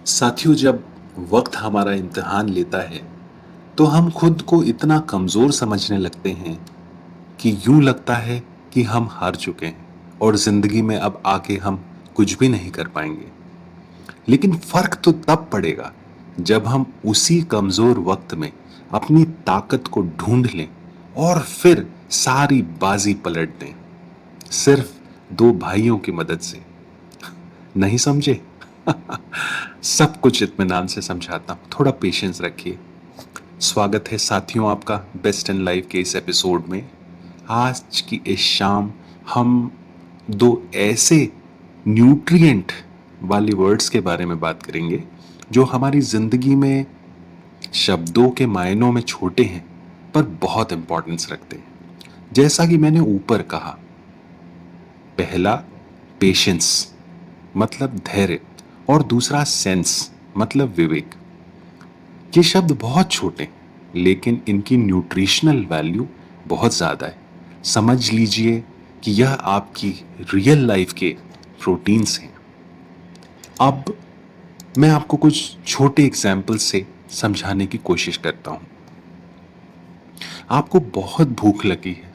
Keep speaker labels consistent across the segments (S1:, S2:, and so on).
S1: साथियों, जब वक्त हमारा इम्तिहान लेता है तो हम खुद को इतना कमजोर समझने लगते हैं कि यूं लगता है कि हम हार चुके हैं और जिंदगी में अब आगे हम कुछ भी नहीं कर पाएंगे। लेकिन फर्क तो तब पड़ेगा जब हम उसी कमजोर वक्त में अपनी ताकत को ढूंढ लें और फिर सारी बाजी पलट दें, सिर्फ दो भाइयों की मदद से। नहीं समझे? सब कुछ इत्मीनान से समझाता हूं, थोड़ा पेशेंस रखिए। स्वागत है साथियों आपका बेस्ट इन लाइफ के इस एपिसोड में। आज की इस शाम हम दो ऐसे न्यूट्रिएंट वाली वर्ड्स के बारे में बात करेंगे जो हमारी जिंदगी में शब्दों के मायनों में छोटे हैं पर बहुत इंपॉर्टेंस रखते हैं। जैसा कि मैंने ऊपर कहा, पहला पेशेंस मतलब धैर्य और दूसरा सेंस मतलब विवेक। ये शब्द बहुत छोटे लेकिन इनकी न्यूट्रिशनल वैल्यू बहुत ज़्यादा है। समझ लीजिए कि यह आपकी रियल लाइफ के प्रोटीन्स हैं। अब मैं आपको कुछ छोटे एग्जाम्पल से समझाने की कोशिश करता हूं। आपको बहुत भूख लगी है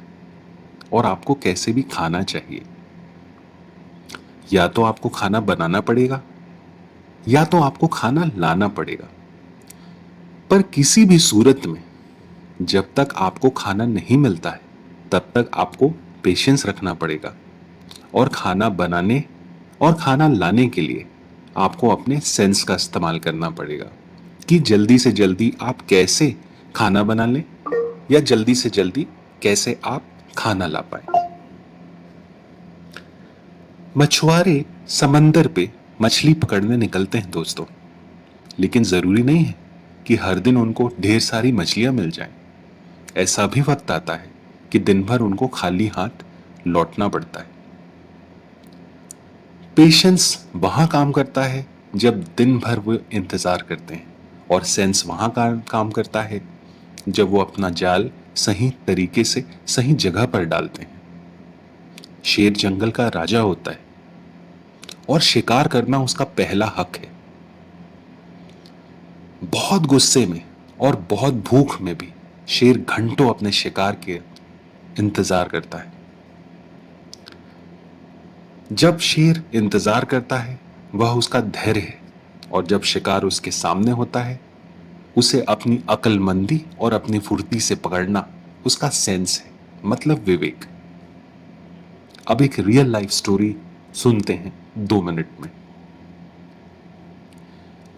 S1: और आपको कैसे भी खाना चाहिए। या तो आपको खाना बनाना पड़ेगा या तो आपको खाना लाना पड़ेगा। पर किसी भी सूरत में जब तक आपको खाना नहीं मिलता है तब तक आपको पेशेंस रखना पड़ेगा और खाना बनाने और खाना लाने के लिए आपको अपने सेंस का इस्तेमाल करना पड़ेगा कि जल्दी से जल्दी आप कैसे खाना बना लें या जल्दी से जल्दी कैसे आप खाना ला पाए। मछुआरे समंदर पे मछली पकड़ने निकलते हैं दोस्तों, लेकिन जरूरी नहीं है कि हर दिन उनको ढेर सारी मछलियां मिल जाएं। ऐसा भी वक्त आता है कि दिन भर उनको खाली हाथ लौटना पड़ता है। पेशेंस वहां काम करता है जब दिन भर वो इंतजार करते हैं और सेंस वहां काम करता है जब वो अपना जाल सही तरीके से सही जगह पर डालते हैं। शेर जंगल का राजा होता है और शिकार करना उसका पहला हक है। बहुत गुस्से में और बहुत भूख में भी शेर घंटों अपने शिकार के इंतजार करता है। जब शेर इंतजार करता है वह उसका धैर्य है, और जब शिकार उसके सामने होता है उसे अपनी अक्लमंदी और अपनी फुर्ती से पकड़ना उसका सेंस है, मतलब विवेक। अब एक रियल लाइफ स्टोरी सुनते हैं 2 मिनट में।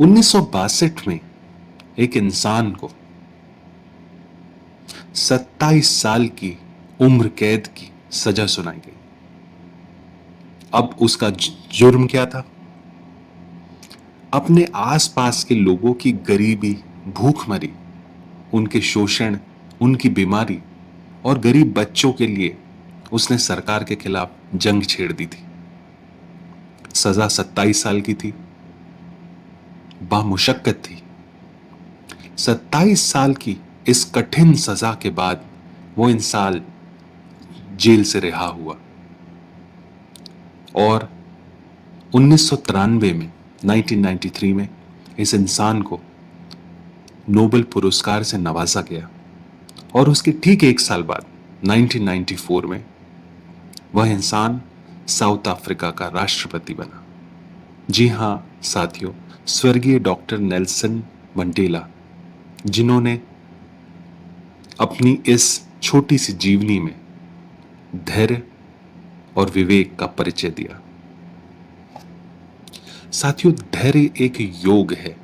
S1: 1962 में एक इंसान को 27 साल की उम्र कैद की सजा सुनाई गई। अब उसका जुर्म क्या था? अपने आसपास के लोगों की गरीबी, भूखमरी, उनके शोषण, उनकी बीमारी और गरीब बच्चों के लिए उसने सरकार के खिलाफ जंग छेड़ दी थी। सजा 27 साल की थी, बामुशक्कत थी। 27 साल की इस कठिन सजा के बाद वो इंसान जेल से रिहा हुआ और 1993 में 1993 में इस इंसान को नोबेल पुरस्कार से नवाजा गया और उसके ठीक 1 साल बाद 1994 में वह इंसान साउथ अफ्रीका का राष्ट्रपति बना। जी हां साथियों, स्वर्गीय डॉक्टर नेल्सन मंडेला, जिन्होंने अपनी इस छोटी सी जीवनी में धैर्य और विवेक का परिचय दिया। साथियों, धैर्य एक योग है।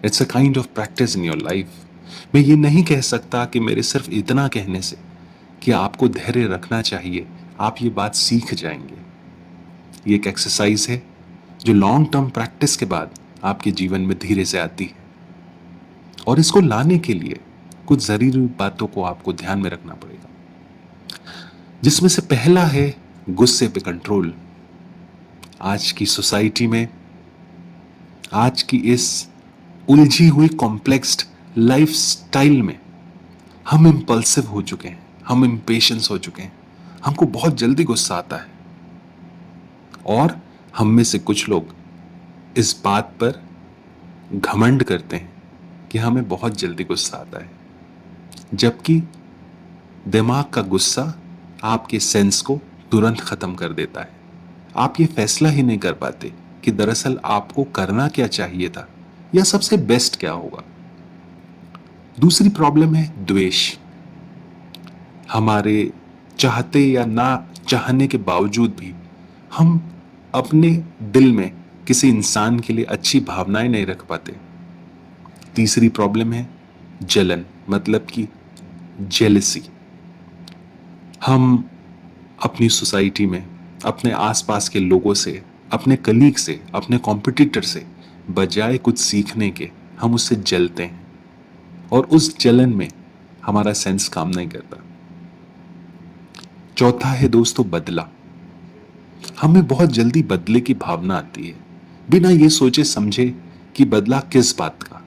S1: It's a kind of practice in your life. मैं ये नहीं कह सकता कि मेरे सिर्फ इतना कहने से कि आपको धैर्य रखना चाहिए आप ये बात सीख जाएंगे। ये एक एक्सरसाइज है जो लॉन्ग टर्म प्रैक्टिस के बाद आपके जीवन में धीरे से आती है, और इसको लाने के लिए कुछ जरूरी बातों को आपको ध्यान में रखना पड़ेगा, जिसमें से पहला है गुस्से पे कंट्रोल। आज की सोसाइटी में, आज की इस उलझी हुई कॉम्प्लेक्स लाइफ स्टाइल में हम इम्पल्सिव हो चुके हैं, हम इम्पेशेंस हो चुके हैं। हमको बहुत जल्दी गुस्सा आता है और हम में से कुछ लोग इस बात पर घमंड करते हैं कि हमें बहुत जल्दी गुस्सा आता है, जबकि दिमाग का गुस्सा आपके सेंस को तुरंत खत्म कर देता है। आप ये फैसला ही नहीं कर पाते कि दरअसल आपको करना क्या चाहिए था या सबसे बेस्ट क्या होगा। दूसरी प्रॉब्लम है द्वेष। हमारे चाहते या ना चाहने के बावजूद भी हम अपने दिल में किसी इंसान के लिए अच्छी भावनाएं नहीं रख पाते। तीसरी प्रॉब्लम है जलन, मतलब कि जेलसी। हम अपनी सोसाइटी में अपने आसपास के लोगों से, अपने कलीग से, अपने कॉम्पिटिटर से बजाय कुछ सीखने के हम उससे जलते हैं और उस जलन में हमारा सेंस काम नहीं करता। चौथा है दोस्तों बदला। हमें बहुत जल्दी बदले की भावना आती है, बिना ये सोचे समझे कि बदला किस बात का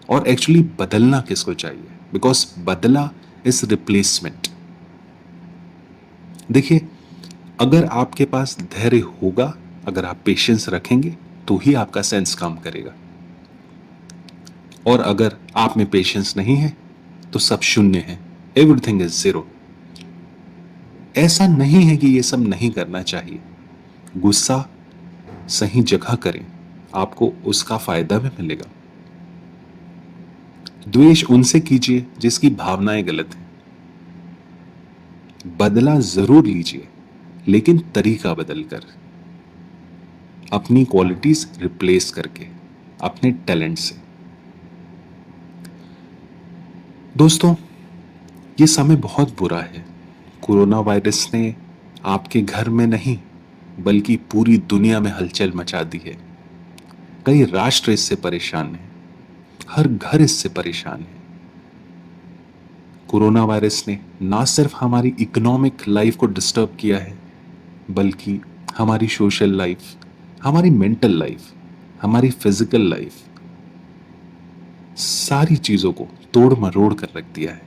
S1: और एक्चुअली बदलना किसको चाहिए, बिकॉज बदला इज रिप्लेसमेंट। देखिए, अगर आपके पास धैर्य होगा, अगर आप पेशेंस रखेंगे तो ही आपका सेंस काम करेगा, और अगर आप में पेशेंस नहीं है तो सब शून्य है, एवरीथिंग इज जीरो। ऐसा नहीं है कि ये सब नहीं करना चाहिए। गुस्सा सही जगह करें, आपको उसका फायदा भी मिलेगा। द्वेष उनसे कीजिए जिसकी भावनाएं गलत हैं। बदला जरूर लीजिए, लेकिन तरीका बदलकर, अपनी क्वालिटीज रिप्लेस करके, अपने टैलेंट से। दोस्तों, ये समय बहुत बुरा है। कोरोना वायरस ने आपके घर में नहीं बल्कि पूरी दुनिया में हलचल मचा दी है। कई राष्ट्र इससे परेशान हैं, हर घर इससे परेशान है। कोरोना वायरस ने ना सिर्फ हमारी इकोनॉमिक लाइफ को डिस्टर्ब किया है, बल्कि हमारी सोशल लाइफ, हमारी मेंटल लाइफ, हमारी फिजिकल लाइफ, सारी चीज़ों को तोड़ मरोड़ कर रख दिया है।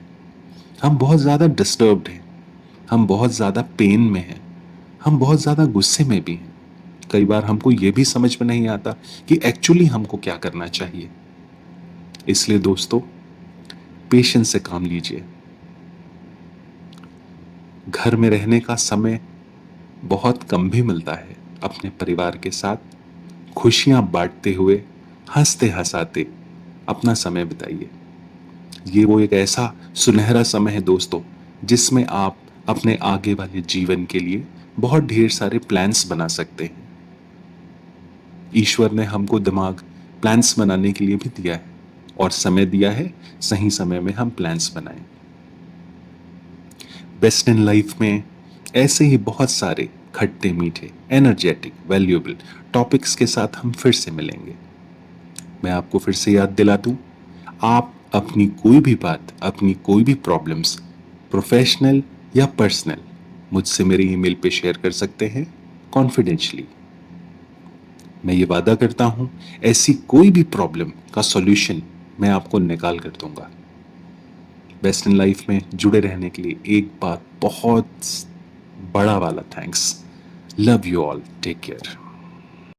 S1: हम बहुत ज़्यादा डिस्टर्ब्ड हैं, हम बहुत ज़्यादा पेन में हैं, हम बहुत ज़्यादा गुस्से में भी हैं। कई बार हमको ये भी समझ में नहीं आता कि एक्चुअली हमको क्या करना चाहिए। इसलिए दोस्तों, पेशेंस से काम लीजिए। घर में रहने का समय बहुत कम भी मिलता है। अपने परिवार के साथ खुशियां बांटते हुए, हंसते हंसाते अपना समय बिताइए। ये वो एक ऐसा सुनहरा समय है दोस्तों, जिसमें आप अपने आगे वाले जीवन के लिए बहुत ढेर सारे प्लान्स बना सकते हैं। ईश्वर ने हमको दिमाग प्लान्स बनाने के लिए भी दिया है और समय दिया है, सही समय में हम प्लान्स बनाएं। बेस्ट इन लाइफ में ऐसे ही बहुत सारे खट्टे मीठे, एनर्जेटिक, वैल्यूएबल टॉपिक्स के साथ हम फिर से मिलेंगे। मैं आपको फिर से याद दिला दूं, आप अपनी कोई भी बात, अपनी कोई भी प्रॉब्लम्स, प्रोफेशनल या पर्सनल, मुझसे मेरे ईमेल पे शेयर कर सकते हैं कॉन्फिडेंशियली। मैं ये वादा करता हूं, ऐसी कोई भी प्रॉब्लम का सॉल्यूशन मैं आपको निकाल कर दूंगा। बेस्ट इन लाइफ में जुड़े रहने के लिए एक बार बहुत बड़ा वाला thanks. Love you all, take care.